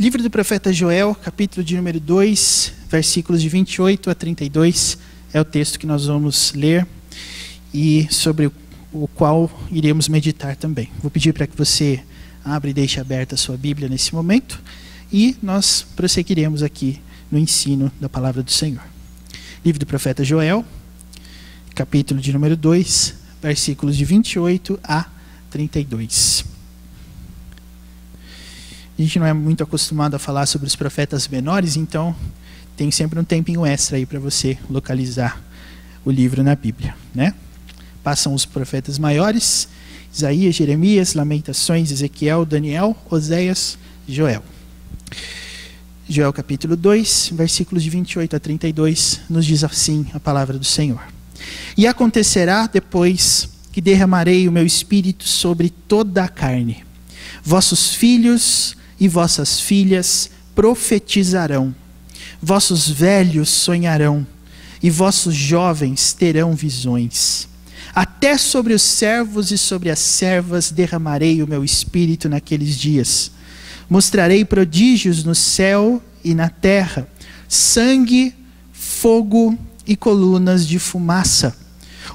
Livro do profeta Joel, capítulo de número 2, versículos de 28 a 32, é o texto que nós vamos ler e sobre o qual iremos meditar também. Vou pedir para que você abra e deixe aberta a sua Bíblia nesse momento e nós prosseguiremos aqui no ensino da palavra do Senhor. Livro do profeta Joel, capítulo de número 2, versículos de 28 a 32. A gente não é muito acostumado a falar sobre os profetas menores, então tem sempre um tempinho extra aí para você localizar o livro na Bíblia, né? Passam os profetas maiores: Isaías, Jeremias, Lamentações, Ezequiel, Daniel, Oséias, Joel. Joel capítulo 2, versículos de 28 a 32, nos diz assim a palavra do Senhor. E acontecerá depois que derramarei o meu espírito sobre toda a carne. Vossos filhos e vossas filhas profetizarão. Vossos velhos sonharão e vossos jovens terão visões. Até sobre os servos e sobre as servas derramarei o meu espírito naqueles dias. Mostrarei prodígios no céu e na terra, sangue, fogo e colunas de fumaça.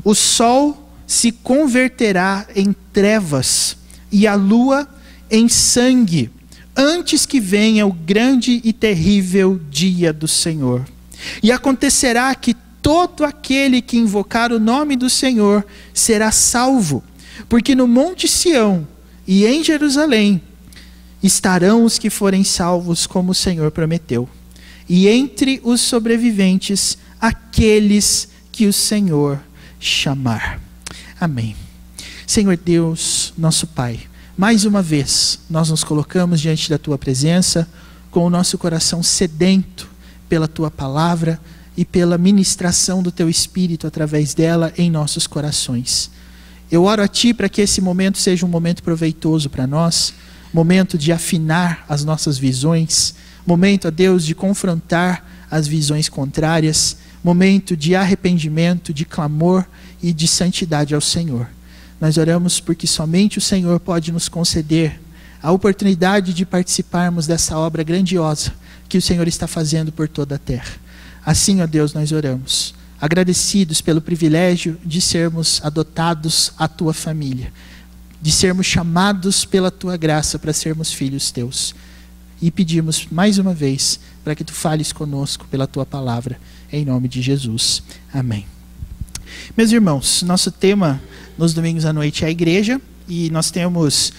O sol se converterá em trevas e a lua em sangue, antes que venha o grande e terrível dia do Senhor. E acontecerá que todo aquele que invocar o nome do Senhor será salvo, porque no monte Sião e em Jerusalém estarão os que forem salvos, como o Senhor prometeu, e entre os sobreviventes aqueles que o Senhor chamar. Amém. Senhor Deus, nosso Pai, mais uma vez nós nos colocamos diante da Tua presença com o nosso coração sedento pela Tua palavra e pela ministração do Teu Espírito através dela em nossos corações. Eu oro a Ti para que esse momento seja um momento proveitoso para nós, momento de afinar as nossas visões, momento, ó Deus, de confrontar as visões contrárias, momento de arrependimento, de clamor e de santidade ao Senhor. Nós oramos porque somente o Senhor pode nos conceder a oportunidade de participarmos dessa obra grandiosa que o Senhor está fazendo por toda a terra. Assim, ó Deus, nós oramos, agradecidos pelo privilégio de sermos adotados à Tua família, de sermos chamados pela Tua graça para sermos filhos Teus. E pedimos mais uma vez para que Tu fales conosco pela Tua palavra, em nome de Jesus. Amém. Meus irmãos, nosso tema nos domingos à noite é a igreja, e nós temos,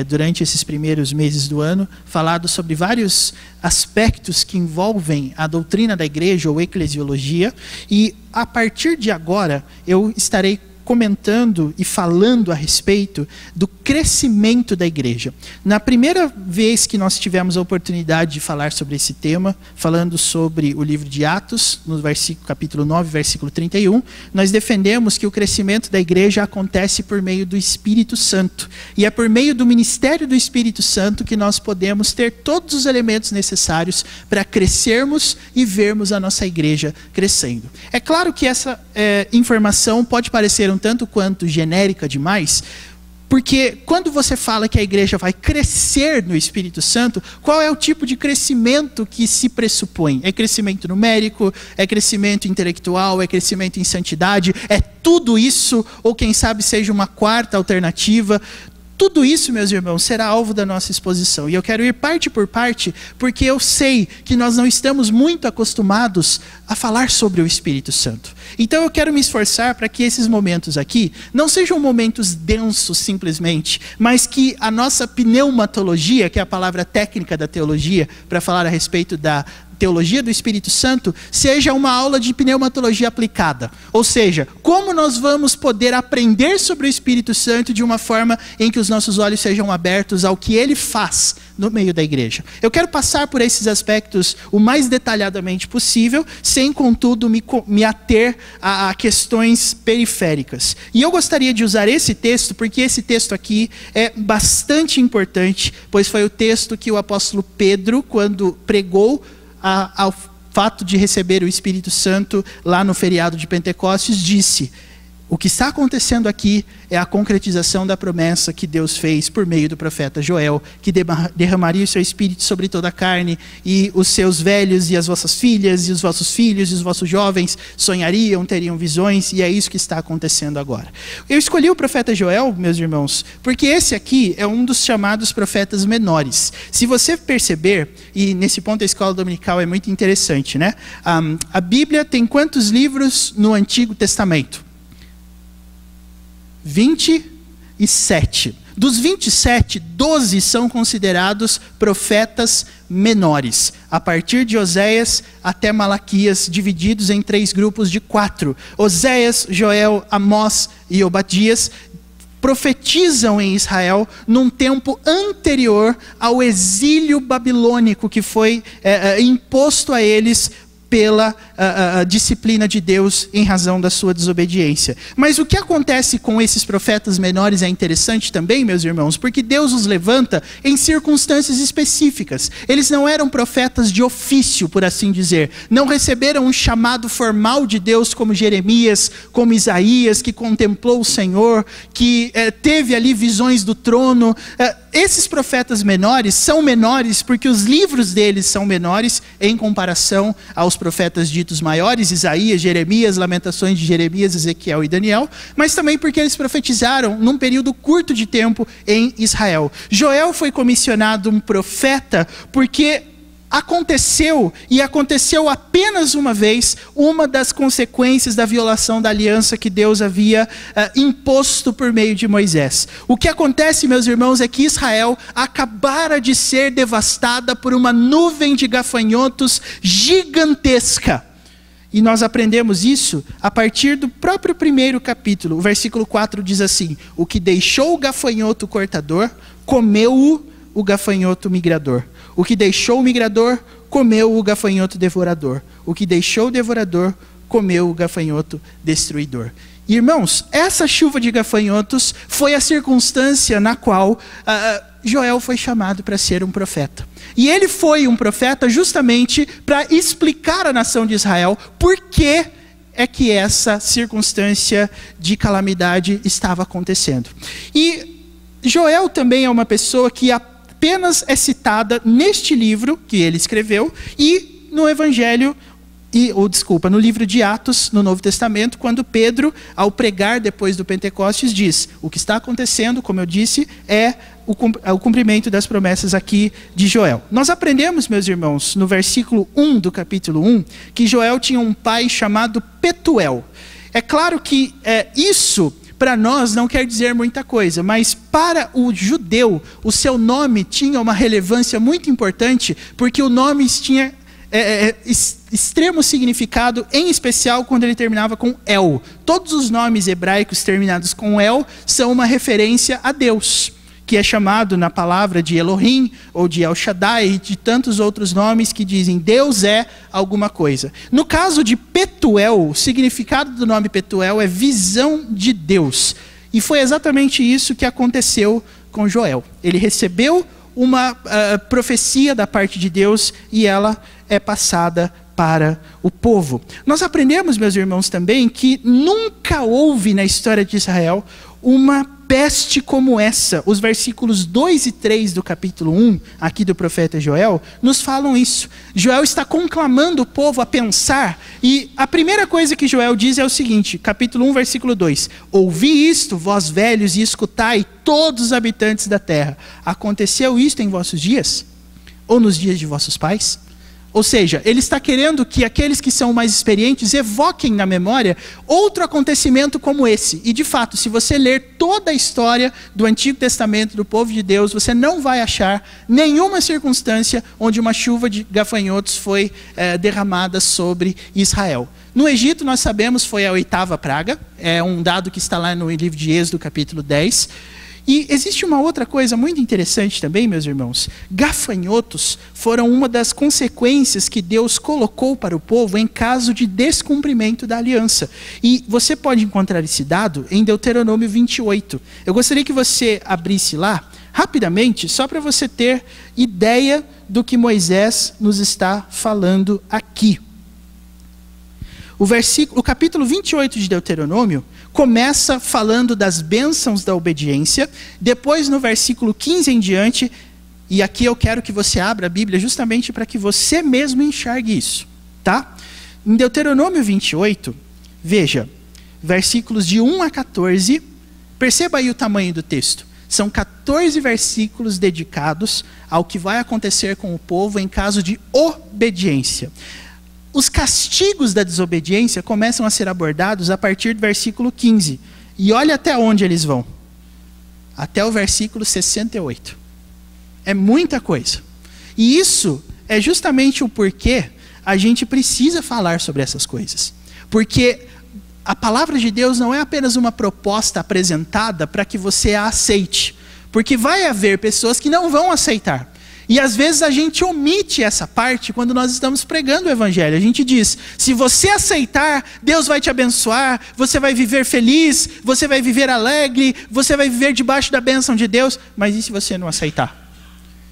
durante esses primeiros meses do ano, falado sobre vários aspectos que envolvem a doutrina da igreja ou eclesiologia, e a partir de agora eu estarei comentando e falando a respeito do crescimento da igreja. Na primeira vez que nós tivemos a oportunidade de falar sobre esse tema, falando sobre o livro de Atos, no capítulo 9, versículo 31, nós defendemos que o crescimento da igreja acontece por meio do Espírito Santo. E é por meio do ministério do Espírito Santo que nós podemos ter todos os elementos necessários para crescermos e vermos a nossa igreja crescendo. É claro que essa informação pode parecer um tanto quanto genérica demais, porque quando você fala que a igreja vai crescer no Espírito Santo, qual é o tipo de crescimento que se pressupõe? É crescimento numérico? É crescimento intelectual? É crescimento em santidade? É tudo isso? Ou quem sabe seja uma quarta alternativa? Tudo isso, meus irmãos, será alvo da nossa exposição. E eu quero ir parte por parte, porque eu sei que nós não estamos muito acostumados a falar sobre o Espírito Santo. Então eu quero me esforçar para que esses momentos aqui não sejam momentos densos simplesmente, mas que a nossa pneumatologia, que é a palavra técnica da teologia, para falar a respeito da teologia do Espírito Santo, seja uma aula de pneumatologia aplicada. Ou seja, como nós vamos poder aprender sobre o Espírito Santo de uma forma em que os nossos olhos sejam abertos ao que Ele faz no meio da igreja. Eu quero passar por esses aspectos o mais detalhadamente possível, sem contudo me ater a questões periféricas. E eu gostaria de usar esse texto, porque esse texto aqui é bastante importante, pois foi o texto que o apóstolo Pedro, quando pregou ao fato de receber o Espírito Santo lá no feriado de Pentecostes, disse: O que está acontecendo aqui é a concretização da promessa que Deus fez por meio do profeta Joel, que derramaria o seu espírito sobre toda a carne, e os seus velhos e as vossas filhas, e os vossos filhos e os vossos jovens sonhariam, teriam visões, e é isso que está acontecendo agora. Eu escolhi o profeta Joel, meus irmãos, porque esse aqui é um dos chamados profetas menores. Se você perceber, e nesse ponto a escola dominical é muito interessante, né? A Bíblia tem quantos livros no Antigo Testamento? 27. Dos 27, 12 são considerados profetas menores, a partir de Oséias até Malaquias, divididos em 3 grupos de 4. Oséias, Joel, Amós e Obadias profetizam em Israel num tempo anterior ao exílio babilônico que foi imposto a eles pela disciplina de Deus em razão da sua desobediência. Mas o que acontece com esses profetas menores é interessante também, meus irmãos, porque Deus os levanta em circunstâncias específicas. Eles não eram profetas de ofício, por assim dizer. Não receberam um chamado formal de Deus como Jeremias, como Isaías, que contemplou o Senhor, que teve ali visões do trono. Esses profetas menores são menores porque os livros deles são menores em comparação aos profetas ditos maiores, Isaías, Jeremias, Lamentações de Jeremias, Ezequiel e Daniel, mas também porque eles profetizaram num período curto de tempo em Israel. Joel foi comissionado um profeta porque aconteceu, e aconteceu apenas uma vez, uma das consequências da violação da aliança que Deus havia imposto por meio de Moisés. O que acontece, meus irmãos, é que Israel acabara de ser devastada por uma nuvem de gafanhotos gigantesca. E nós aprendemos isso a partir do próprio primeiro capítulo. O versículo 4 diz assim: o que deixou o gafanhoto cortador, comeu-o o gafanhoto migrador. O que deixou o migrador, comeu o gafanhoto devorador. O que deixou o devorador, comeu o gafanhoto destruidor. Irmãos, essa chuva de gafanhotos foi a circunstância na qual Joel foi chamado para ser um profeta. E ele foi um profeta justamente para explicar à nação de Israel por que é que essa circunstância de calamidade estava acontecendo. E Joel também é uma pessoa que apenas é citada neste livro que ele escreveu e no Evangelho, no livro de Atos, no Novo Testamento, quando Pedro, ao pregar depois do Pentecostes, diz: o que está acontecendo, como eu disse, é o cumprimento das promessas aqui de Joel. Nós aprendemos, meus irmãos, no versículo 1 do capítulo 1, que Joel tinha um pai chamado Petuel. É claro que isso para nós não quer dizer muita coisa, mas para o judeu, o seu nome tinha uma relevância muito importante, porque o nome tinha extremo significado, em especial quando ele terminava com El. Todos os nomes hebraicos terminados com El são uma referência a Deus, que é chamado na palavra de Elohim, ou de El Shaddai, e de tantos outros nomes que dizem Deus é alguma coisa. No caso de Petuel, o significado do nome Petuel é visão de Deus. E foi exatamente isso que aconteceu com Joel. Ele recebeu uma profecia da parte de Deus e ela é passada para o povo. Nós aprendemos, meus irmãos, também que nunca houve na história de Israel uma peste como essa. Os versículos 2 e 3 do capítulo 1, aqui do profeta Joel, nos falam isso. Joel está conclamando o povo a pensar, e a primeira coisa que Joel diz é o seguinte, capítulo 1, versículo 2: ouvi isto, vós velhos, e escutai, todos os habitantes da terra. Aconteceu isto em vossos dias? Ou nos dias de vossos pais? Ou seja, ele está querendo que aqueles que são mais experientes evoquem na memória outro acontecimento como esse. E de fato, se você ler toda a história do Antigo Testamento do povo de Deus, você não vai achar nenhuma circunstância onde uma chuva de gafanhotos foi derramada sobre Israel. No Egito, nós sabemos, foi a 8ª praga. É um dado que está lá no livro de Êxodo, capítulo 10. E existe uma outra coisa muito interessante também, meus irmãos. Gafanhotos foram uma das consequências que Deus colocou para o povo em caso de descumprimento da aliança. E você pode encontrar esse dado em Deuteronômio 28. Eu gostaria que você abrisse lá, rapidamente, só para você ter ideia do que Moisés nos está falando aqui. O capítulo 28 de Deuteronômio começa falando das bênçãos da obediência. Depois, no versículo 15 em diante, e aqui eu quero que você abra a Bíblia justamente para que você mesmo enxergue isso, tá? Em Deuteronômio 28, veja, versículos de 1 a 14, perceba aí o tamanho do texto. São 14 versículos dedicados ao que vai acontecer com o povo em caso de obediência. Os castigos da desobediência começam a ser abordados a partir do versículo 15. E olha até onde eles vão. Até o versículo 68. É muita coisa. E isso é justamente o porquê a gente precisa falar sobre essas coisas. Porque a palavra de Deus não é apenas uma proposta apresentada para que você a aceite. Porque vai haver pessoas que não vão aceitar. E às vezes a gente omite essa parte quando nós estamos pregando o evangelho. A gente diz, se você aceitar, Deus vai te abençoar, você vai viver feliz, você vai viver alegre, você vai viver debaixo da bênção de Deus. Mas e se você não aceitar?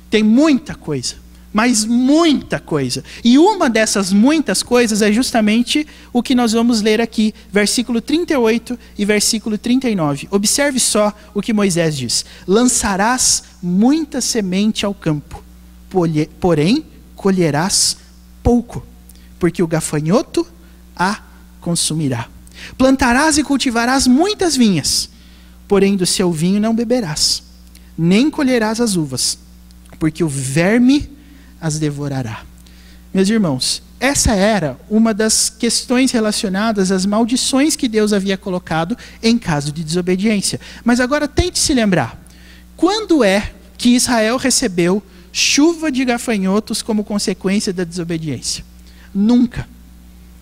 Tem muita coisa, mas muita coisa. E uma dessas muitas coisas é justamente o que nós vamos ler aqui, versículo 38 e versículo 39. Observe só o que Moisés diz. Lançarás muita semente ao campo, porém colherás pouco, porque o gafanhoto a consumirá. Plantarás e cultivarás muitas vinhas, porém do seu vinho não beberás, nem colherás as uvas, porque o verme as devorará. Meus irmãos, essa era uma das questões relacionadas às maldições que Deus havia colocado em caso de desobediência. Mas agora tente se lembrar. Quando é que Israel recebeu chuva de gafanhotos como consequência da desobediência? Nunca.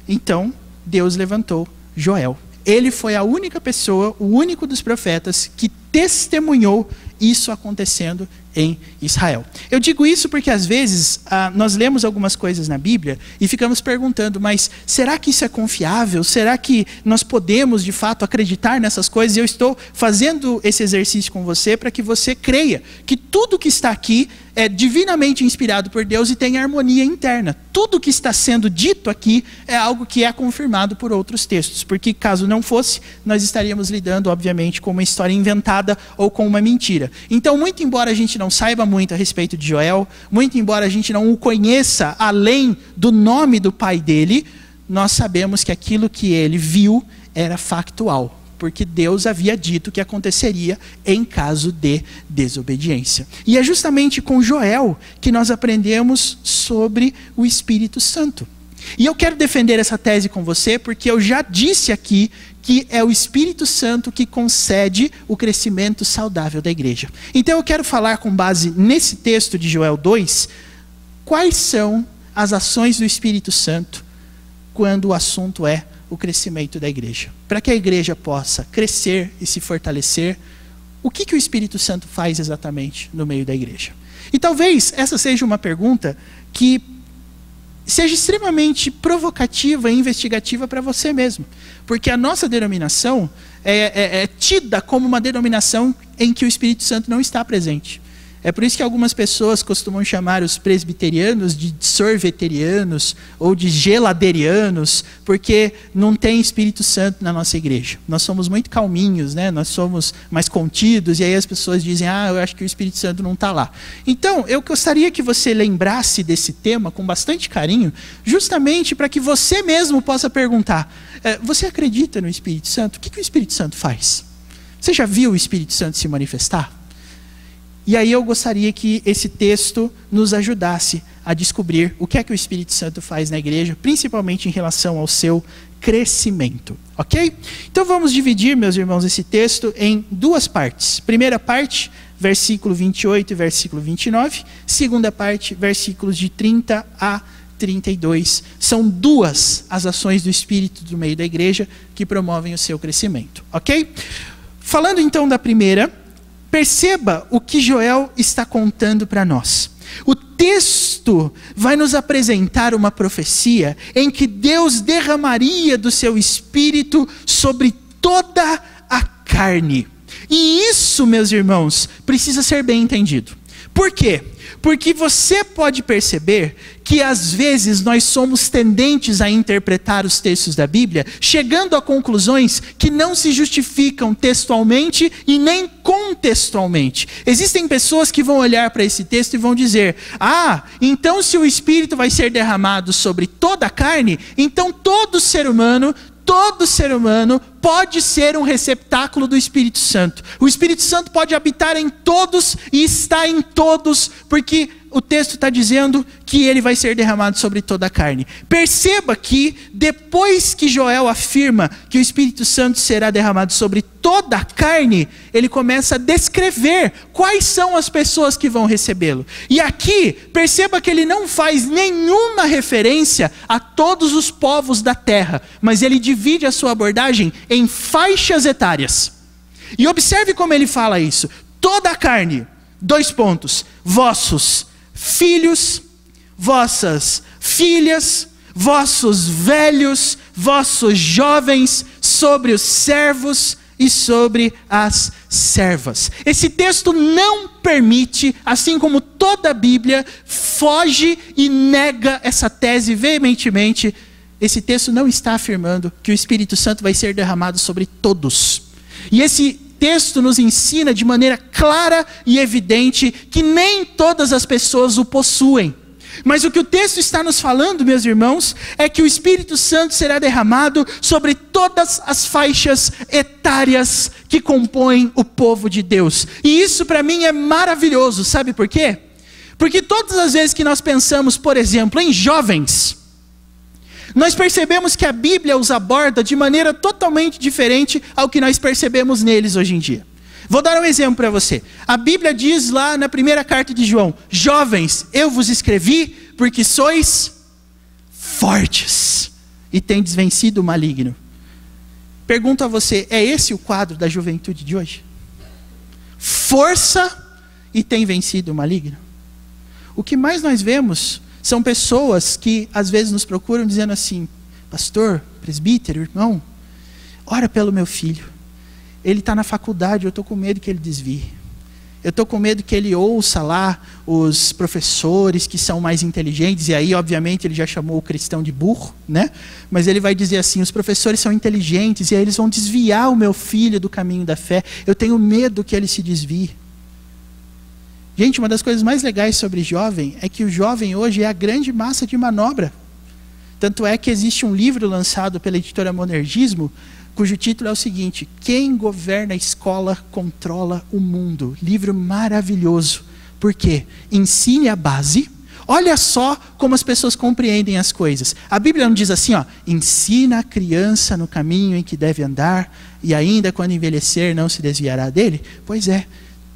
Então, Deus levantou Joel. Ele foi a única pessoa, o único dos profetas que testemunhou isso acontecendo em Israel. Eu digo isso porque às vezes nós lemos algumas coisas na Bíblia e ficamos perguntando, mas será que isso é confiável? Será que nós podemos de fato acreditar nessas coisas? E eu estou fazendo esse exercício com você para que você creia que tudo que está aqui é divinamente inspirado por Deus e tem harmonia interna. Tudo que está sendo dito aqui é algo que é confirmado por outros textos, porque caso não fosse, nós estaríamos lidando, obviamente, com uma história inventada ou com uma mentira. Então, muito embora a gente não saiba muito a respeito de Joel, muito embora a gente não o conheça além do nome do pai dele, nós sabemos que aquilo que ele viu era factual, porque Deus havia dito que aconteceria em caso de desobediência. E é justamente com Joel que nós aprendemos sobre o Espírito Santo. E eu quero defender essa tese com você, porque eu já disse aqui que é o Espírito Santo que concede o crescimento saudável da igreja. Então eu quero falar com base nesse texto de Joel 2, quais são as ações do Espírito Santo quando o assunto é o crescimento da igreja. Para que a igreja possa crescer e se fortalecer, o que o Espírito Santo faz exatamente no meio da igreja? E talvez essa seja uma pergunta que seja extremamente provocativa e investigativa para você mesmo. Porque a nossa denominação é tida como uma denominação em que o Espírito Santo não está presente. É por isso que algumas pessoas costumam chamar os presbiterianos de sorveterianos ou de geladerianos, porque não tem Espírito Santo na nossa igreja. Nós somos muito calminhos, né? Nós somos mais contidos, e aí as pessoas dizem, eu acho que o Espírito Santo não está lá. Então, eu gostaria que você lembrasse desse tema com bastante carinho, justamente para que você mesmo possa perguntar, você acredita no Espírito Santo? O que o Espírito Santo faz? Você já viu o Espírito Santo se manifestar? E aí eu gostaria que esse texto nos ajudasse a descobrir o que é que o Espírito Santo faz na igreja, principalmente em relação ao seu crescimento, ok? Então vamos dividir, meus irmãos, esse texto em duas partes. Primeira parte, versículo 28 e versículo 29. Segunda parte, versículos de 30 a 32. São duas as ações do Espírito no meio da igreja que promovem o seu crescimento, ok? Falando então da primeira, perceba o que Joel está contando para nós. O texto vai nos apresentar uma profecia em que Deus derramaria do seu Espírito sobre toda a carne. E isso, meus irmãos, precisa ser bem entendido. Por quê? Porque você pode perceber que às vezes nós somos tendentes a interpretar os textos da Bíblia, chegando a conclusões que não se justificam textualmente e nem contextualmente. Existem pessoas que vão olhar para esse texto e vão dizer: então se o Espírito vai ser derramado sobre toda a carne, então todo ser humano pode ser um receptáculo do Espírito Santo. O Espírito Santo pode habitar em todos e está em todos, porque o texto está dizendo que ele vai ser derramado sobre toda a carne. Perceba que depois que Joel afirma que o Espírito Santo será derramado sobre toda a carne, ele começa a descrever quais são as pessoas que vão recebê-lo. E aqui, perceba que ele não faz nenhuma referência a todos os povos da terra, mas ele divide a sua abordagem em faixas etárias. E observe como ele fala isso: toda a carne, vossos filhos, vossas filhas, vossos velhos, vossos jovens, sobre os servos e sobre as servas. Esse texto não permite, assim como toda a Bíblia, foge e nega essa tese veementemente. Esse texto não está afirmando que o Espírito Santo vai ser derramado sobre todos. E esse texto nos ensina de maneira clara e evidente que nem todas as pessoas o possuem. Mas o que o texto está nos falando, meus irmãos, é que o Espírito Santo será derramado sobre todas as faixas etárias que compõem o povo de Deus. E isso para mim é maravilhoso, sabe por quê? Porque todas as vezes que nós pensamos, por exemplo, em jovens, nós percebemos que a Bíblia os aborda de maneira totalmente diferente ao que nós percebemos neles hoje em dia. Vou dar um exemplo para você. A Bíblia diz lá na primeira carta de João: jovens, eu vos escrevi porque sois fortes e tendes vencido o maligno. Pergunto a você, é esse o quadro da juventude de hoje? Força e tem vencido o maligno? O que mais nós vemos são pessoas que às vezes nos procuram dizendo assim: pastor, presbítero, irmão, ora pelo meu filho. Ele está na faculdade, eu estou com medo que ele desvie. Eu estou com medo que ele ouça lá os professores que são mais inteligentes, e aí obviamente ele já chamou o cristão de burro, né? Mas ele vai dizer assim: os professores são inteligentes e aí eles vão desviar o meu filho do caminho da fé. Eu tenho medo que ele se desvie. Gente, uma das coisas mais legais sobre jovem é que o jovem hoje é a grande massa de manobra. Tanto é que existe um livro lançado pela editora Monergismo, cujo título é o seguinte: Quem governa a escola controla o mundo. Livro maravilhoso. Por quê? Ensine a base. Olha só como as pessoas compreendem as coisas. A Bíblia não diz assim, ensina a criança no caminho em que deve andar, e ainda quando envelhecer não se desviará dele? Pois é.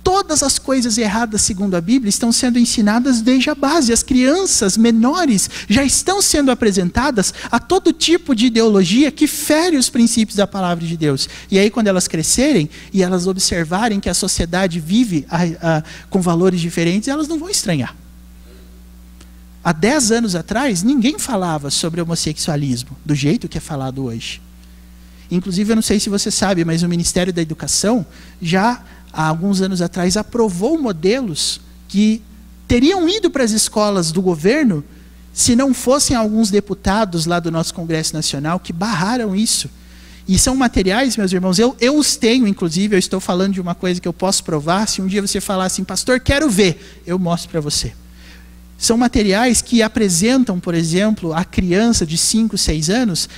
Todas as coisas erradas, segundo a Bíblia, estão sendo ensinadas desde a base. As crianças menores já estão sendo apresentadas a todo tipo de ideologia que fere os princípios da palavra de Deus. E aí, quando elas crescerem e elas observarem que a sociedade vive com valores diferentes, elas não vão estranhar. Há 10 anos atrás, ninguém falava sobre homossexualismo do jeito que é falado hoje. Inclusive, eu não sei se você sabe, mas o Ministério da Educação já há alguns anos atrás, aprovou modelos que teriam ido para as escolas do governo se não fossem alguns deputados lá do nosso Congresso Nacional que barraram isso. E são materiais, meus irmãos, eu os tenho, inclusive, eu estou falando de uma coisa que eu posso provar. Se um dia você falar assim, pastor, quero ver, eu mostro para você. São materiais que apresentam, por exemplo, a criança de 5, 6 anos,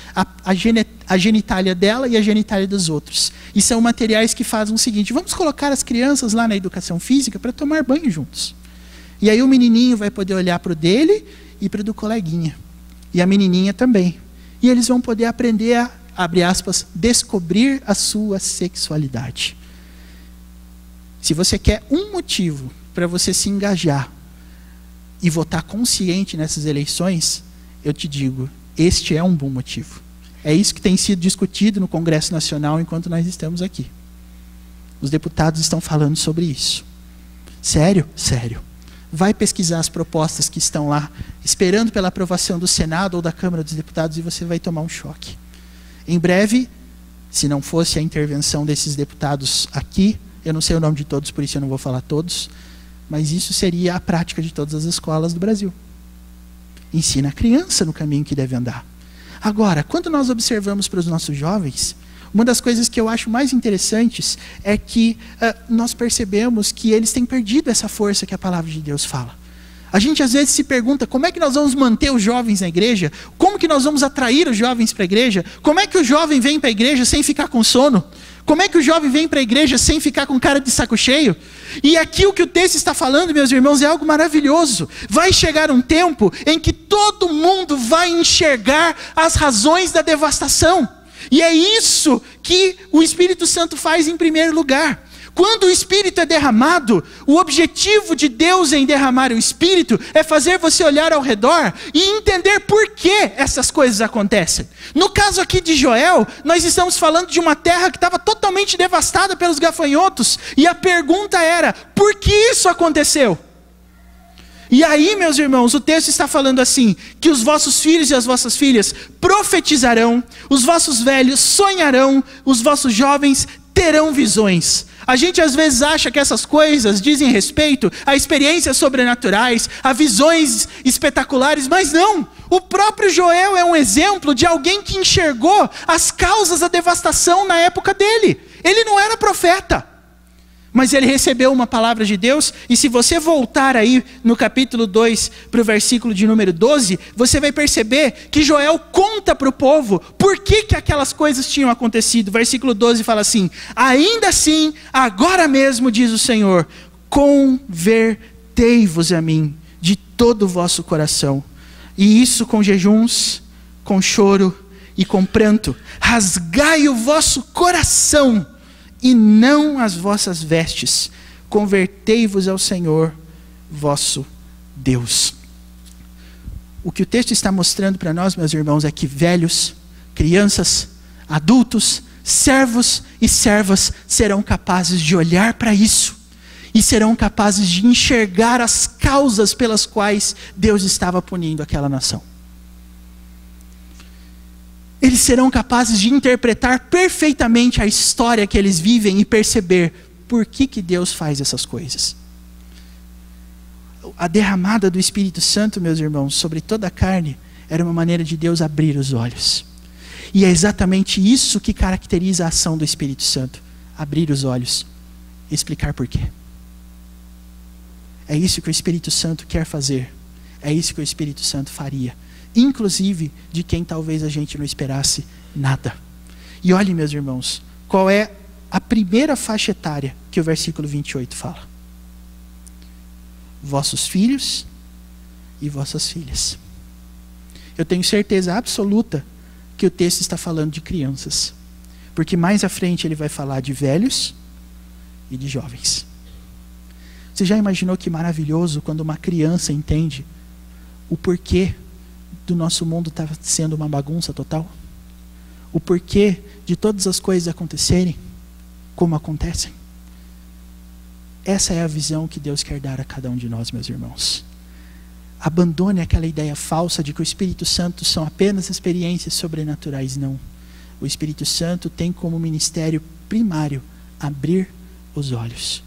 a genitália dela e a genitália dos outros. E são materiais que fazem o seguinte: vamos colocar as crianças lá na educação física para tomar banho juntos. E aí o menininho vai poder olhar para o dele e para o do coleguinha. E a menininha também. E eles vão poder aprender a, abre aspas, descobrir a sua sexualidade. Se você quer um motivo para você se engajar e votar consciente nessas eleições, eu te digo, este é um bom motivo. É isso que tem sido discutido no Congresso Nacional enquanto nós estamos aqui. Os deputados estão falando sobre isso. Sério? Sério. Vai pesquisar as propostas que estão lá, esperando pela aprovação do Senado ou da Câmara dos Deputados, e você vai tomar um choque. Em breve, se não fosse a intervenção desses deputados aqui, eu não sei o nome de todos, por isso eu não vou falar todos, mas isso seria a prática de todas as escolas do Brasil. Ensina a criança no caminho que deve andar. Agora, quando nós observamos para os nossos jovens, uma das coisas que eu acho mais interessantes é que nós percebemos que eles têm perdido essa força que a palavra de Deus fala. A gente às vezes se pergunta como é que nós vamos manter os jovens na igreja, como que nós vamos atrair os jovens para a igreja, como é que o jovem vem para a igreja sem ficar com sono, como é que o jovem vem para a igreja sem ficar com cara de saco cheio. E aqui o que o texto está falando, meus irmãos, é algo maravilhoso. Vai chegar um tempo em que todo mundo vai enxergar as razões da devastação. E é isso que o Espírito Santo faz em primeiro lugar. Quando o Espírito é derramado, o objetivo de Deus em derramar o Espírito é fazer você olhar ao redor e entender por que essas coisas acontecem. No caso aqui de Joel, nós estamos falando de uma terra que estava totalmente devastada pelos gafanhotos. E a pergunta era, por que isso aconteceu? E aí, meus irmãos, o texto está falando assim, que os vossos filhos e as vossas filhas profetizarão, os vossos velhos sonharão, os vossos jovens terão visões. A gente às vezes acha que essas coisas dizem respeito a experiências sobrenaturais, a visões espetaculares, mas não. O próprio Joel é um exemplo de alguém que enxergou as causas da devastação na época dele. Ele não era profeta, mas ele recebeu uma palavra de Deus. E se você voltar aí no capítulo 2 para o versículo de número 12, você vai perceber que Joel conta para o povo por que aquelas coisas tinham acontecido. Versículo 12 fala assim: ainda assim, agora mesmo, diz o Senhor, convertei-vos a mim de todo o vosso coração, e isso com jejuns, com choro e com pranto. Rasgai o vosso coração e não as vossas vestes. Convertei-vos ao Senhor, vosso Deus. O que o texto está mostrando para nós, meus irmãos, é que velhos, crianças, adultos, servos e servas serão capazes de olhar para isso e serão capazes de enxergar as causas pelas quais Deus estava punindo aquela nação. Eles serão capazes de interpretar perfeitamente a história que eles vivem e perceber por que Deus faz essas coisas. A derramada do Espírito Santo, meus irmãos, sobre toda a carne, era uma maneira de Deus abrir os olhos. E é exatamente isso que caracteriza a ação do Espírito Santo: abrir os olhos, explicar por quê. É isso que o Espírito Santo quer fazer. É isso que o Espírito Santo faria, inclusive de quem talvez a gente não esperasse nada. E olhe, meus irmãos, qual é a primeira faixa etária que o versículo 28 fala: vossos filhos e vossas filhas. Eu tenho certeza absoluta que o texto está falando de crianças, porque mais à frente ele vai falar de velhos e de jovens. Você já imaginou que maravilhoso quando uma criança entende o porquê do nosso mundo está sendo uma bagunça total? O porquê de todas as coisas acontecerem como acontecem? Essa é a visão que Deus quer dar a cada um de nós, meus irmãos. Abandone aquela ideia falsa de que o Espírito Santo são apenas experiências sobrenaturais. Não. O Espírito Santo tem como ministério primário abrir os olhos.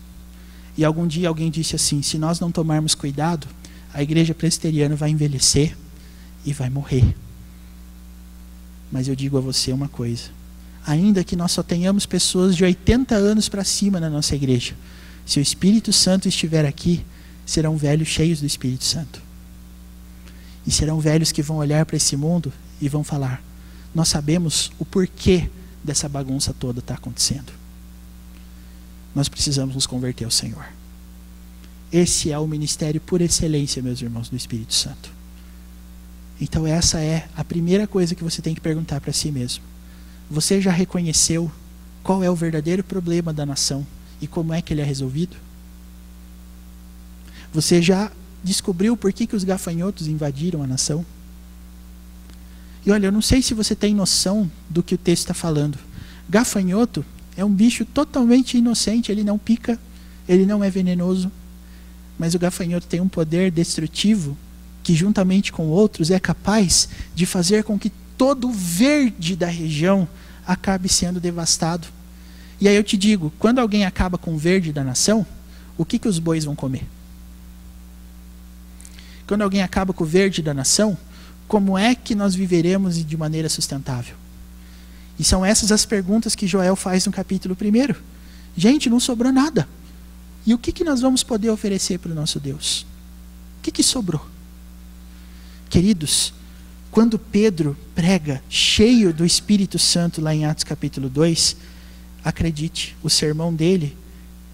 E algum dia alguém disse assim: se nós não tomarmos cuidado, a igreja presbiteriana vai envelhecer e vai morrer. Mas eu digo a você uma coisa: ainda que nós só tenhamos pessoas de 80 anos para cima na nossa igreja, se o Espírito Santo estiver aqui, serão velhos cheios do Espírito Santo. E serão velhos que vão olhar para esse mundo e vão falar: nós sabemos o porquê dessa bagunça toda está acontecendo. Nós precisamos nos converter ao Senhor. Esse é o ministério por excelência, meus irmãos, do Espírito Santo. Então essa é a primeira coisa que você tem que perguntar para si mesmo. Você já reconheceu qual é o verdadeiro problema da nação e como é que ele é resolvido? Você já descobriu por que os gafanhotos invadiram a nação? E olha, eu não sei se você tem noção do que o texto está falando. Gafanhoto é um bicho totalmente inocente, ele não pica, ele não é venenoso, mas o gafanhoto tem um poder destrutivo que, juntamente com outros, é capaz de fazer com que todo o verde da região acabe sendo devastado. E aí eu te digo, quando alguém acaba com o verde da nação, o que os bois vão comer? quando alguém acaba com o verde da nação, como é que nós viveremos de maneira sustentável? E são essas as perguntas que Joel faz no capítulo 1. Gente, não sobrou nada. E o que nós vamos poder oferecer para o nosso Deus? O que sobrou? Queridos, quando Pedro prega cheio do Espírito Santo lá em Atos capítulo 2, acredite, o sermão dele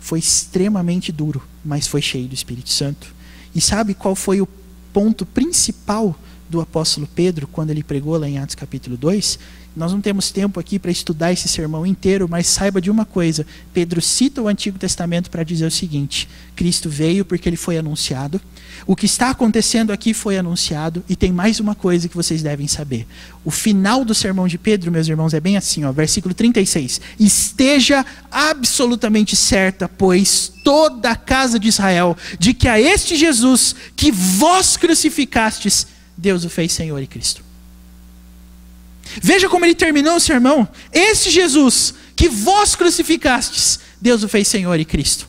foi extremamente duro, mas foi cheio do Espírito Santo. E sabe qual foi o ponto principal do apóstolo Pedro quando ele pregou lá em Atos capítulo 2? Nós não temos tempo aqui para estudar esse sermão inteiro, mas saiba de uma coisa: Pedro cita o Antigo Testamento para dizer o seguinte: Cristo veio porque ele foi anunciado, o que está acontecendo aqui foi anunciado, e tem mais uma coisa que vocês devem saber. O final do sermão de Pedro, meus irmãos, é bem assim, ó, versículo 36. Esteja absolutamente certa, pois, toda a casa de Israel, de que a este Jesus que vós crucificastes, Deus o fez Senhor e Cristo. Veja como ele terminou o sermão: este Jesus que vós crucificastes, Deus o fez Senhor e Cristo.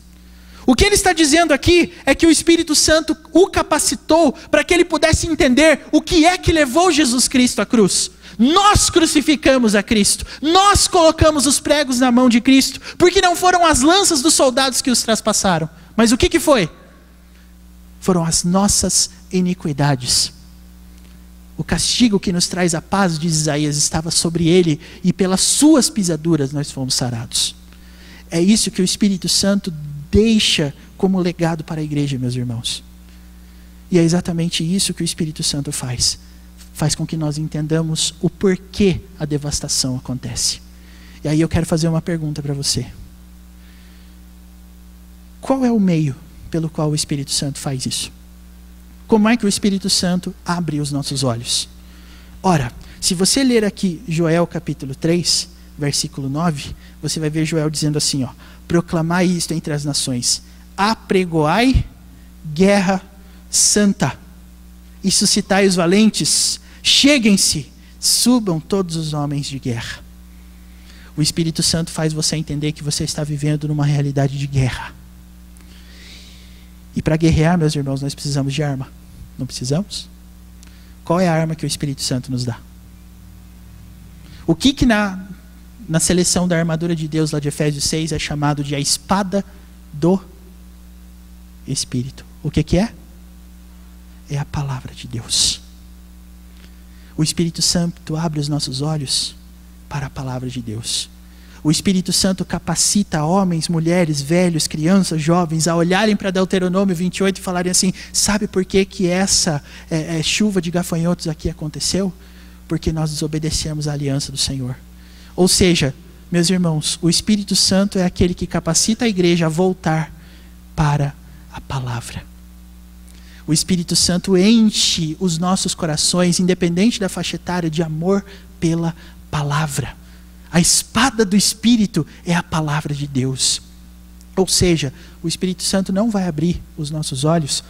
O que ele está dizendo aqui é que o Espírito Santo o capacitou para que ele pudesse entender o que é que levou Jesus Cristo à cruz. Nós crucificamos a Cristo, nós colocamos os pregos na mão de Cristo, porque não foram as lanças dos soldados que os traspassaram, mas o que foi? Foram as nossas iniquidades. O castigo que nos traz a paz, diz Isaías, estava sobre ele, e pelas suas pisaduras nós fomos sarados. É isso que o Espírito Santo deixa como legado para a igreja, meus irmãos. E é exatamente isso que o Espírito Santo faz. Faz com que nós entendamos o porquê a devastação acontece. E aí eu quero fazer uma pergunta para você. Qual é o meio pelo qual o Espírito Santo faz isso? Como é que o Espírito Santo abre os nossos olhos? Ora, se você ler aqui Joel capítulo 3, versículo 9, você vai ver Joel dizendo assim, ó: proclamai isto entre as nações, apregoai guerra santa, e suscitai os valentes, cheguem-se, subam todos os homens de guerra. O Espírito Santo faz você entender que você está vivendo numa realidade de guerra. E para guerrear, meus irmãos, nós precisamos de arma. Não precisamos? Qual é a arma que o Espírito Santo nos dá? O que na seleção da armadura de Deus lá de Efésios 6 é chamado de a espada do Espírito? O que é? É a palavra de Deus. O Espírito Santo abre os nossos olhos para a palavra de Deus. O Espírito Santo capacita homens, mulheres, velhos, crianças, jovens a olharem para Deuteronômio 28 e falarem assim: sabe por que essa chuva de gafanhotos aqui aconteceu? Porque nós desobedecemos a aliança do Senhor. Ou seja, meus irmãos, o Espírito Santo é aquele que capacita a igreja a voltar para a palavra. O Espírito Santo enche os nossos corações, independente da faixa etária, de amor pela palavra. A espada do Espírito é a palavra de Deus. Ou seja, o Espírito Santo não vai abrir os nossos olhos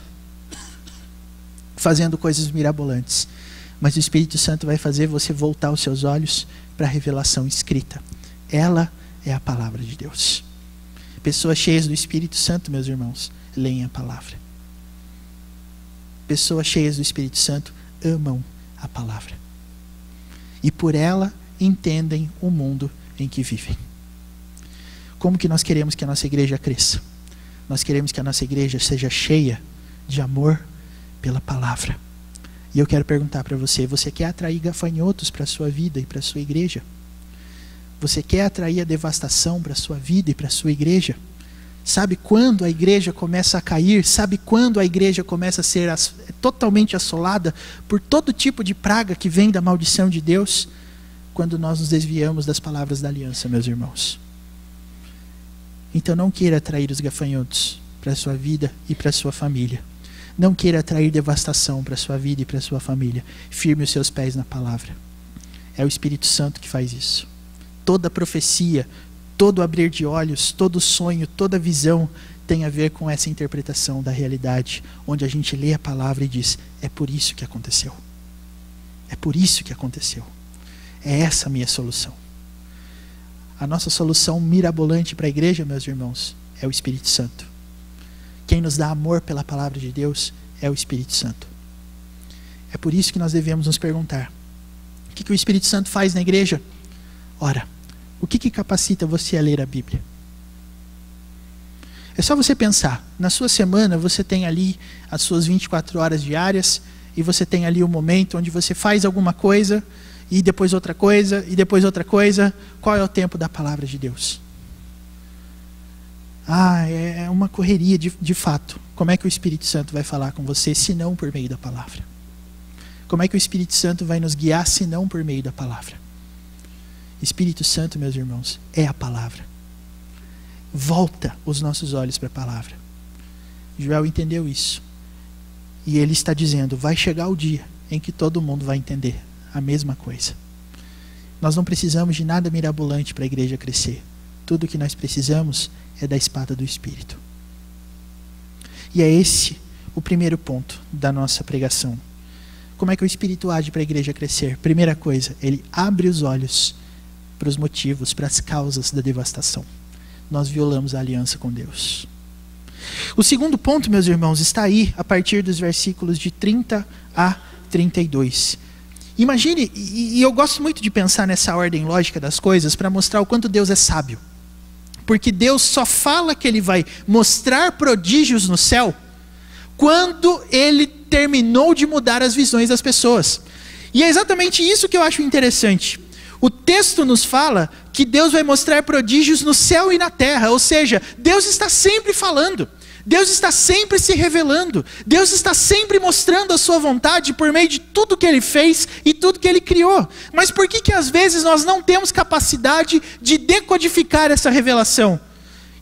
fazendo coisas mirabolantes, mas o Espírito Santo vai fazer você voltar os seus olhos para a revelação escrita. Ela é a palavra de Deus. Pessoas cheias do Espírito Santo, meus irmãos, leem a palavra. Pessoas cheias do Espírito Santo amam a palavra. E por ela entendem o mundo em que vivem. Como que nós queremos que a nossa igreja cresça? Nós queremos que a nossa igreja seja cheia de amor pela palavra. E eu quero perguntar para você: você quer atrair gafanhotos para a sua vida e para a sua igreja? Você quer atrair a devastação para a sua vida e para a sua igreja? Sabe quando a igreja começa a cair? Sabe quando a igreja começa a ser totalmente assolada por todo tipo de praga que vem da maldição de Deus? Quando nós nos desviamos das palavras da aliança, meus irmãos. Então não queira atrair os gafanhotos para a sua vida e para a sua família. Não queira atrair devastação para a sua vida e para a sua família. Firme os seus pés na palavra. É o Espírito Santo que faz isso. Toda profecia, todo abrir de olhos, todo sonho, toda visão tem a ver com essa interpretação da realidade, onde a gente lê a palavra e diz: é por isso que aconteceu. É por isso que aconteceu. É essa a minha solução. A nossa solução mirabolante para a igreja, meus irmãos, é o Espírito Santo. Quem nos dá amor pela palavra de Deus é o Espírito Santo. É por isso que nós devemos nos perguntar: o que o Espírito Santo faz na igreja? Ora, o que capacita você a ler a Bíblia? É só você pensar, na sua semana você tem ali as suas 24 horas diárias, e você tem ali um momento onde você faz alguma coisa, e depois outra coisa, e depois outra coisa. Qual é o tempo da palavra de Deus? É uma correria de fato. Como é que o Espírito Santo vai falar com você, se não por meio da palavra? Como é que o Espírito Santo vai nos guiar, se não por meio da palavra? Espírito Santo, meus irmãos, é a palavra. Volta os nossos olhos para a palavra. Joel entendeu isso. E ele está dizendo: vai chegar o dia em que todo mundo vai entender a mesma coisa. Nós não precisamos de nada mirabolante para a igreja crescer. Tudo o que nós precisamos é da espada do Espírito. E é esse o primeiro ponto da nossa pregação. Como é que o Espírito age para a igreja crescer? Primeira coisa, ele abre os olhos para os motivos, para as causas da devastação. Nós violamos a aliança com Deus. O segundo ponto, meus irmãos, está aí a partir dos versículos de 30 a 32. Imagine, e eu gosto muito de pensar nessa ordem lógica das coisas para mostrar o quanto Deus é sábio. Porque Deus só fala que ele vai mostrar prodígios no céu quando ele terminou de mudar as visões das pessoas. E é exatamente isso que eu acho interessante. O texto nos fala que Deus vai mostrar prodígios no céu e na terra, ou seja, Deus está sempre falando, Deus está sempre se revelando, Deus está sempre mostrando a sua vontade por meio de tudo que ele fez e tudo que ele criou. Mas por que às vezes nós não temos capacidade de decodificar essa revelação?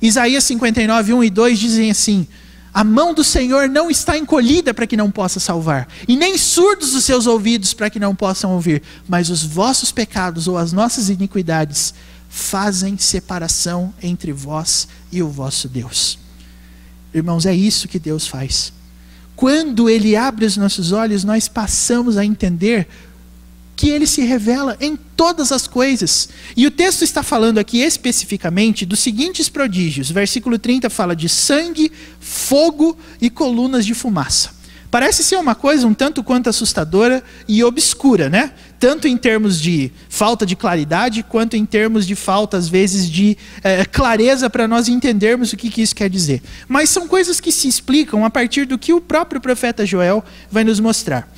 Isaías 59, 1 e 2 dizem assim: a mão do Senhor não está encolhida para que não possa salvar, e nem surdos os seus ouvidos para que não possam ouvir, mas os vossos pecados ou as nossas iniquidades fazem separação entre vós e o vosso Deus. Irmãos, é isso que Deus faz. Quando ele abre os nossos olhos, nós passamos a entender que ele se revela em todas as coisas. E o texto está falando aqui especificamente dos seguintes prodígios. Versículo 30 fala de sangue, fogo e colunas de fumaça. Parece ser uma coisa um tanto quanto assustadora e obscura, né? Tanto em termos de falta de claridade, quanto em termos de falta, às vezes, de clareza para nós entendermos o que isso quer dizer. Mas são coisas que se explicam a partir do que o próprio profeta Joel vai nos mostrar.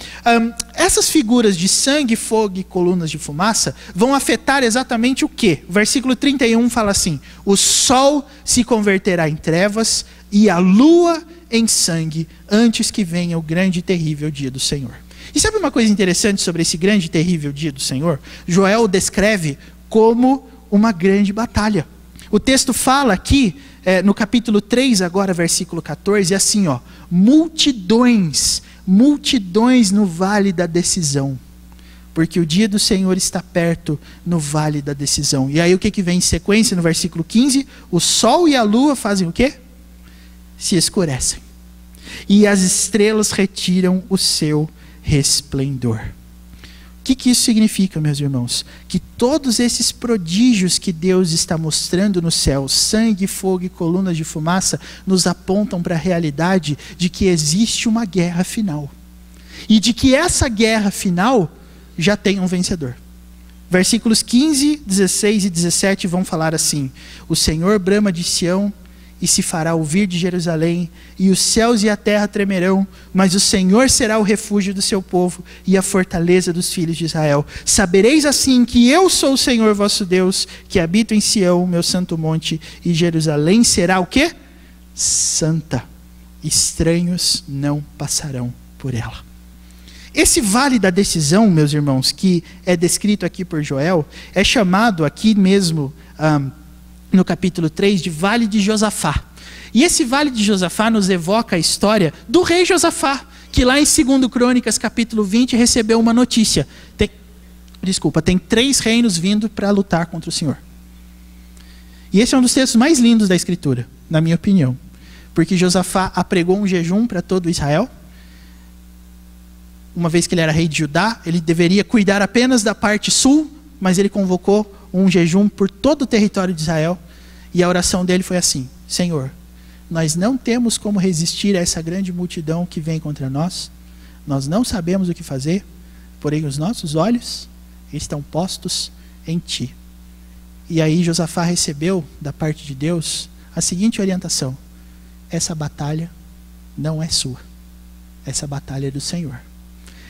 Essas figuras de sangue, fogo e colunas de fumaça vão afetar exatamente o quê? O versículo 31 fala assim: o sol se converterá em trevas e a lua em sangue, antes que venha o grande e terrível dia do Senhor. E sabe uma coisa interessante sobre esse grande e terrível dia do Senhor? Joel o descreve como uma grande batalha. O texto fala aqui, no capítulo 3, agora versículo 14, assim: multidões no vale da decisão, porque o dia do Senhor está perto no vale da decisão. E aí o que vem em sequência no versículo 15? O sol e a lua fazem o quê? Se escurecem, e as estrelas retiram o seu resplendor. O que isso significa, meus irmãos? Que todos esses prodígios que Deus está mostrando no céu, sangue, fogo e colunas de fumaça, nos apontam para a realidade de que existe uma guerra final. E de que essa guerra final já tem um vencedor. Versículos 15, 16 e 17 vão falar assim: o Senhor brama de Sião e se fará ouvir de Jerusalém, e os céus e a terra tremerão, mas o Senhor será o refúgio do seu povo e a fortaleza dos filhos de Israel. Sabereis assim que eu sou o Senhor vosso Deus, que habito em Sião, meu santo monte, e Jerusalém será o quê? Santa. Estranhos não passarão por ela. Esse vale da decisão, meus irmãos, que é descrito aqui por Joel, é chamado aqui mesmo, no capítulo 3, de Vale de Josafá. E esse Vale de Josafá nos evoca a história do rei Josafá, que lá em 2 Crônicas, capítulo 20, recebeu uma notícia. Tem 3 reinos vindo para lutar contra o Senhor. E esse é um dos textos mais lindos da Escritura, na minha opinião. Porque Josafá apregou um jejum para todo Israel. Uma vez que ele era rei de Judá, ele deveria cuidar apenas da parte sul, mas ele convocou um jejum por todo o território de Israel. E a oração dele foi assim: Senhor, nós não temos como resistir a essa grande multidão que vem contra nós, nós não sabemos o que fazer, porém os nossos olhos estão postos em ti. E aí Josafá recebeu da parte de Deus a seguinte orientação: essa batalha não é sua, essa batalha é do Senhor.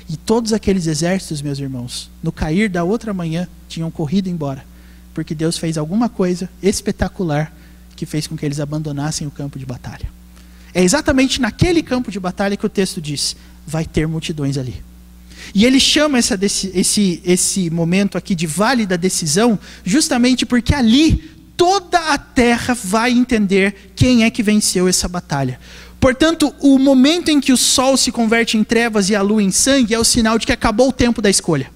E todos aqueles exércitos, meus irmãos, no cair da outra manhã, tinham corrido embora, porque Deus fez alguma coisa espetacular que fez com que eles abandonassem o campo de batalha. É exatamente naquele campo de batalha que o texto diz: vai ter multidões ali. E ele chama esse momento aqui de vale da decisão, justamente porque ali toda a terra vai entender quem é que venceu essa batalha. Portanto, o momento em que o sol se converte em trevas e a lua em sangue é o sinal de que acabou o tempo da escolha.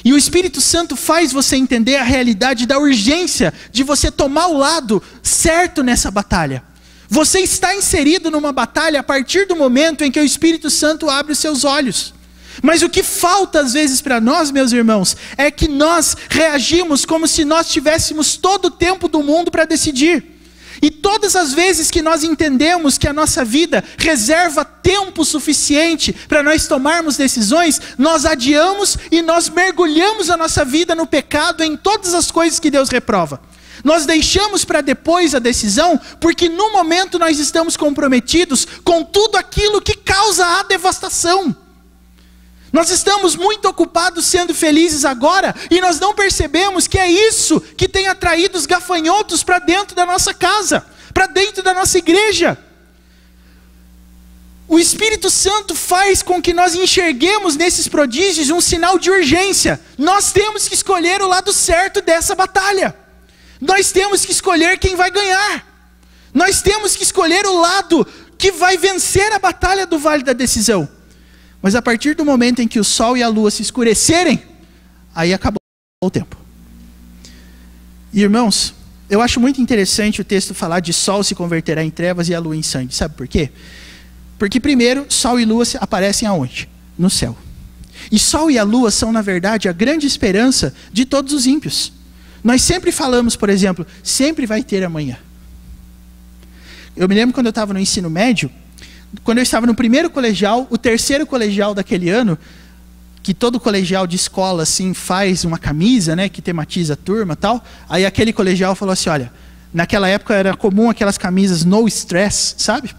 E o Espírito Santo faz você entender a realidade da urgência de você tomar o lado certo nessa batalha. Você está inserido numa batalha a partir do momento em que o Espírito Santo abre os seus olhos. Mas o que falta às vezes para nós, meus irmãos, é que nós reagimos como se nós tivéssemos todo o tempo do mundo para decidir. E todas as vezes que nós entendemos que a nossa vida reserva tempo suficiente para nós tomarmos decisões, nós adiamos e nós mergulhamos a nossa vida no pecado, em todas as coisas que Deus reprova. Nós deixamos para depois a decisão, porque no momento nós estamos comprometidos com tudo aquilo que causa a devastação. Nós estamos muito ocupados sendo felizes agora, e nós não percebemos que é isso que tem atraído os gafanhotos para dentro da nossa casa, para dentro da nossa igreja. O Espírito Santo faz com que nós enxerguemos nesses prodígios um sinal de urgência. Nós temos que escolher o lado certo dessa batalha. Nós temos que escolher quem vai ganhar. Nós temos que escolher o lado que vai vencer a batalha do vale da decisão. Mas a partir do momento em que o sol e a lua se escurecerem, aí acabou o tempo. E irmãos, eu acho muito interessante o texto falar de sol se converterá em trevas e a lua em sangue. Sabe por quê? Porque primeiro, sol e lua aparecem aonde? No céu. E sol e a lua são, na verdade, a grande esperança de todos os ímpios. Nós sempre falamos, por exemplo, sempre vai ter amanhã. Eu me lembro quando eu estava no ensino médio, quando eu estava no primeiro colegial, o terceiro colegial daquele ano, que todo colegial de escola assim faz uma camisa, né, que tematiza a turma e tal. Aí aquele colegial falou assim: olha, naquela época era comum aquelas camisas no stress, sabe?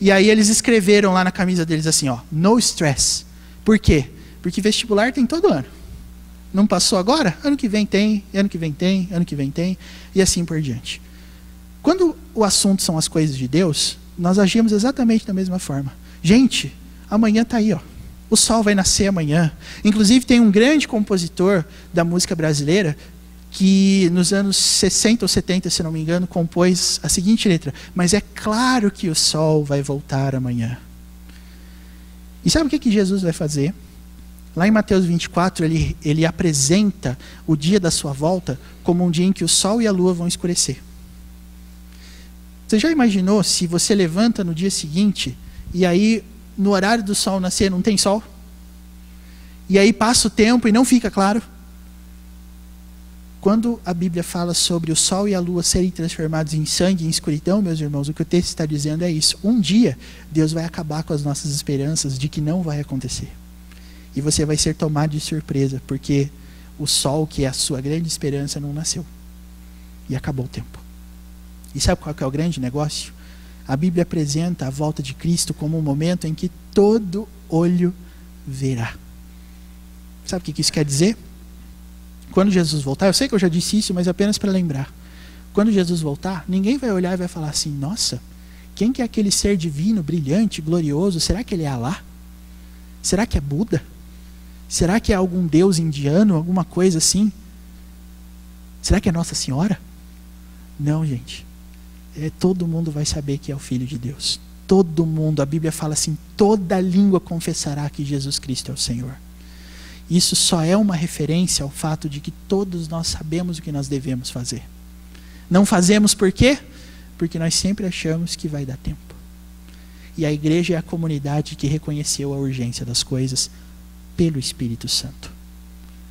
E aí eles escreveram lá na camisa deles assim, ó, no stress. Por quê? Porque vestibular tem todo ano. Não passou agora? Ano que vem tem, ano que vem tem, ano que vem tem, e assim por diante. Quando o assunto são as coisas de Deus, nós agimos exatamente da mesma forma. Gente, amanhã está aí, ó. O sol vai nascer amanhã. Inclusive tem um grande compositor da música brasileira que nos anos 60 ou 70, se não me engano, compôs a seguinte letra: mas é claro que o sol vai voltar amanhã. E sabe o que Jesus vai fazer? Lá em Mateus 24, ele apresenta o dia da sua volta como um dia em que o sol e a lua vão escurecer. Você já imaginou se você levanta no dia seguinte e aí no horário do sol nascer não tem sol? E aí passa o tempo e não fica claro? Quando a Bíblia fala sobre o sol e a lua serem transformados em sangue e em escuridão, meus irmãos, o que o texto está dizendo é isso. Um dia Deus vai acabar com as nossas esperanças de que não vai acontecer. E você vai ser tomado de surpresa, porque o sol, que é a sua grande esperança, não nasceu. E acabou o tempo. E sabe qual que é o grande negócio? A Bíblia apresenta a volta de Cristo como um momento em que todo olho verá. Sabe o que isso quer dizer? Quando Jesus voltar, eu sei que eu já disse isso, mas apenas para lembrar. Quando Jesus voltar, ninguém vai olhar e vai falar assim: nossa, quem que é aquele ser divino, brilhante, glorioso? Será que ele é Alá? Será que é Buda? Será que é algum deus indiano, alguma coisa assim? Será que é Nossa Senhora? Não, gente. Todo mundo vai saber que é o Filho de Deus. Todo mundo, a Bíblia fala assim: toda língua confessará que Jesus Cristo é o Senhor. Isso só é uma referência ao fato de que todos nós sabemos o que nós devemos fazer. Não fazemos por quê? Porque nós sempre achamos que vai dar tempo. E a igreja é a comunidade que reconheceu a urgência das coisas pelo Espírito Santo.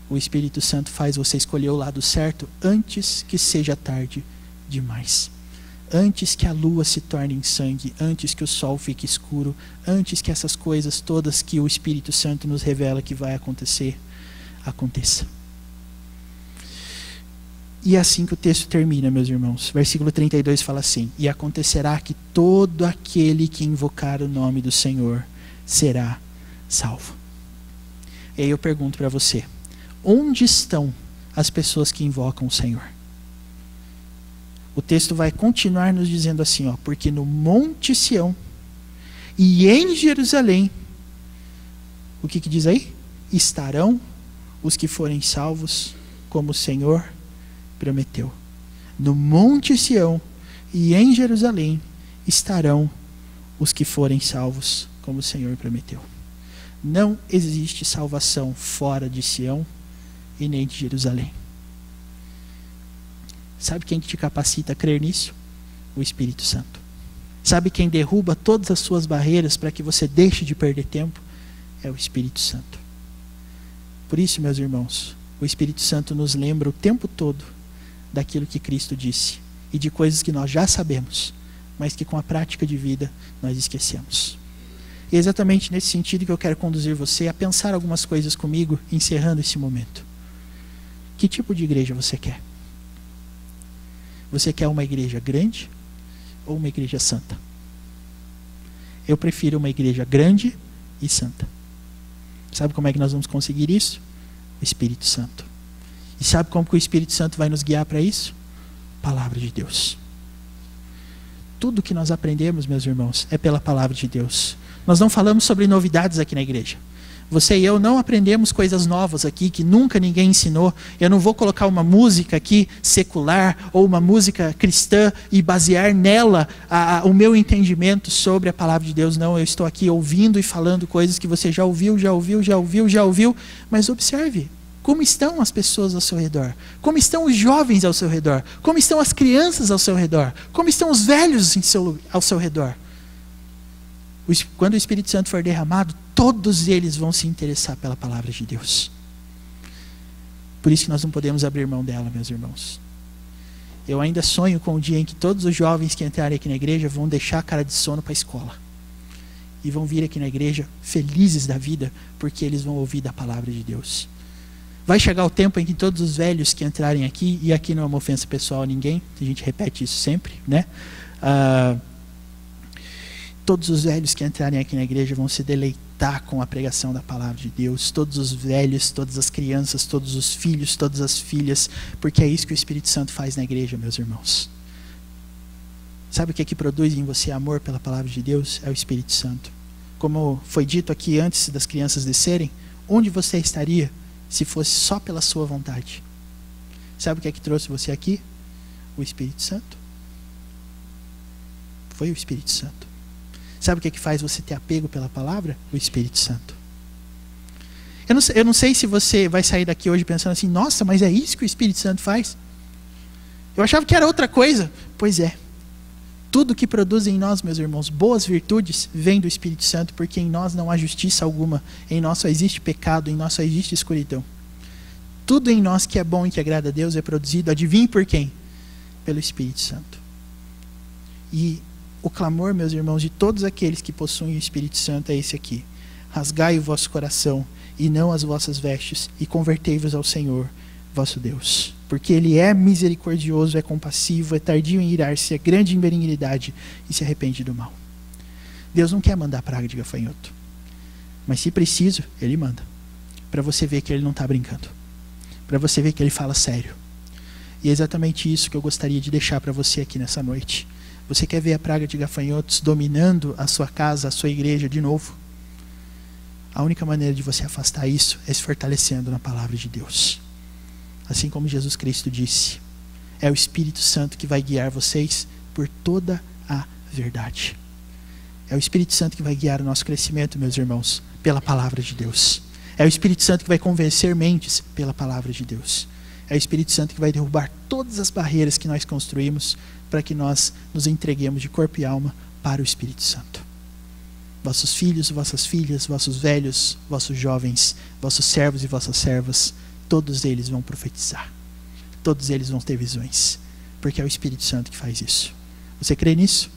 O Espírito Santo faz você escolher o lado certo antes que seja tarde demais. Antes que a lua se torne em sangue, antes que o sol fique escuro, antes que essas coisas todas que o Espírito Santo nos revela que vai acontecer, aconteça. E é assim que o texto termina, meus irmãos. Versículo 32 fala assim: e acontecerá que todo aquele que invocar o nome do Senhor será salvo. E aí eu pergunto para você, onde estão as pessoas que invocam o Senhor? O texto vai continuar nos dizendo assim, porque no Monte Sião e em Jerusalém, o que diz aí? Estarão os que forem salvos, como o Senhor prometeu. No Monte Sião e em Jerusalém estarão os que forem salvos, como o Senhor prometeu. Não existe salvação fora de Sião e nem de Jerusalém. Sabe quem te capacita a crer nisso? O Espírito Santo. Sabe quem derruba todas as suas barreiras para que você deixe de perder tempo? É o Espírito Santo. Por isso, meus irmãos, o Espírito Santo nos lembra o tempo todo daquilo que Cristo disse e de coisas que nós já sabemos, mas que com a prática de vida nós esquecemos. E é exatamente nesse sentido que eu quero conduzir você a pensar algumas coisas comigo, encerrando esse momento. Que tipo de igreja você quer? Você quer uma igreja grande ou uma igreja santa? Eu prefiro uma igreja grande e santa. Sabe como é que nós vamos conseguir isso? O Espírito Santo. E sabe como que o Espírito Santo vai nos guiar para isso? Palavra de Deus. Tudo que nós aprendemos, meus irmãos, é pela palavra de Deus. Nós não falamos sobre novidades aqui na igreja. Você e eu não aprendemos coisas novas aqui que nunca ninguém ensinou. Eu não vou colocar uma música aqui secular ou uma música cristã e basear nela o meu entendimento sobre a palavra de Deus. Não, eu estou aqui ouvindo e falando coisas que você já ouviu. Mas observe, como estão as pessoas ao seu redor? Como estão os jovens ao seu redor? Como estão as crianças ao seu redor? Como estão os velhos ao seu redor? Quando o Espírito Santo for derramado, todos eles vão se interessar pela palavra de Deus. Por isso que nós não podemos abrir mão dela, meus irmãos. Eu ainda sonho com o dia em que todos os jovens que entrarem aqui na igreja vão deixar a cara de sono para a escola. E vão vir aqui na igreja felizes da vida, porque eles vão ouvir da palavra de Deus. Vai chegar o tempo em que todos os velhos que entrarem aqui, e aqui não é uma ofensa pessoal a ninguém, a gente repete isso sempre, né? Todos os velhos que entrarem aqui na igreja vão se deleitar com a pregação da palavra de Deus. Todos os velhos, todas as crianças, todos os filhos, todas as filhas, porque é isso que o Espírito Santo faz na igreja, meus irmãos. Sabe o que é que produz em você amor pela palavra de Deus? É o Espírito Santo. Como foi dito aqui antes das crianças descerem, onde você estaria se fosse só pela sua vontade? Sabe o que é que trouxe você aqui? O Espírito Santo. Foi o Espírito Santo. Sabe o que é que faz você ter apego pela palavra? O Espírito Santo. Eu não sei se você vai sair daqui hoje pensando assim, nossa, mas é isso que o Espírito Santo faz? Eu achava que era outra coisa. Pois é. Tudo que produz em nós, meus irmãos, boas virtudes, vem do Espírito Santo, porque em nós não há justiça alguma, em nós só existe pecado, em nós só existe escuridão. Tudo em nós que é bom e que agrada a Deus é produzido, adivinhe por quem? Pelo Espírito Santo. E o clamor, meus irmãos, de todos aqueles que possuem o Espírito Santo é esse aqui: rasgai o vosso coração e não as vossas vestes, e convertei-vos ao Senhor, vosso Deus. Porque Ele é misericordioso, é compassivo, é tardio em irar-se, é grande em benignidade e se arrepende do mal. Deus não quer mandar praga de gafanhoto, mas se preciso, Ele manda, para você ver que Ele não está brincando, para você ver que Ele fala sério. E é exatamente isso que eu gostaria de deixar para você aqui nessa noite. Você quer ver a praga de gafanhotos dominando a sua casa, a sua igreja de novo? A única maneira de você afastar isso é se fortalecendo na palavra de Deus. Assim como Jesus Cristo disse, é o Espírito Santo que vai guiar vocês por toda a verdade. É o Espírito Santo que vai guiar o nosso crescimento, meus irmãos, pela palavra de Deus. É o Espírito Santo que vai convencer mentes pela palavra de Deus. É o Espírito Santo que vai derrubar todas as barreiras que nós construímos para que nós nos entreguemos de corpo e alma para o Espírito Santo. Vossos filhos, vossas filhas, vossos velhos, vossos jovens, vossos servos e vossas servas, todos eles vão profetizar. Todos eles vão ter visões, porque é o Espírito Santo que faz isso. Você crê nisso?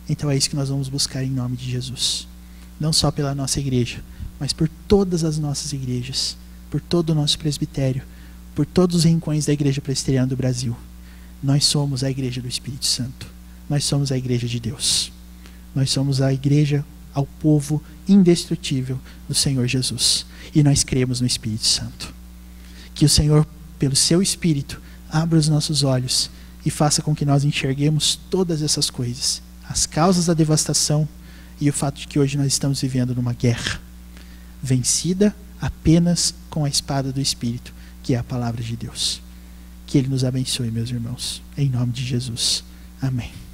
Então é isso que nós vamos buscar em nome de Jesus. Não só pela nossa igreja, mas por todas as nossas igrejas, por todo o nosso presbitério, por todos os rincões da Igreja Presbiteriana do Brasil. Nós somos a igreja do Espírito Santo. Nós somos a igreja de Deus. Nós somos a igreja ao povo indestrutível do Senhor Jesus. E nós cremos no Espírito Santo. Que o Senhor, pelo seu Espírito, abra os nossos olhos e faça com que nós enxerguemos todas essas coisas. As causas da devastação e o fato de que hoje nós estamos vivendo numa guerra, vencida apenas com a espada do Espírito, que é a palavra de Deus. Que Ele nos abençoe, meus irmãos. Em nome de Jesus. Amém.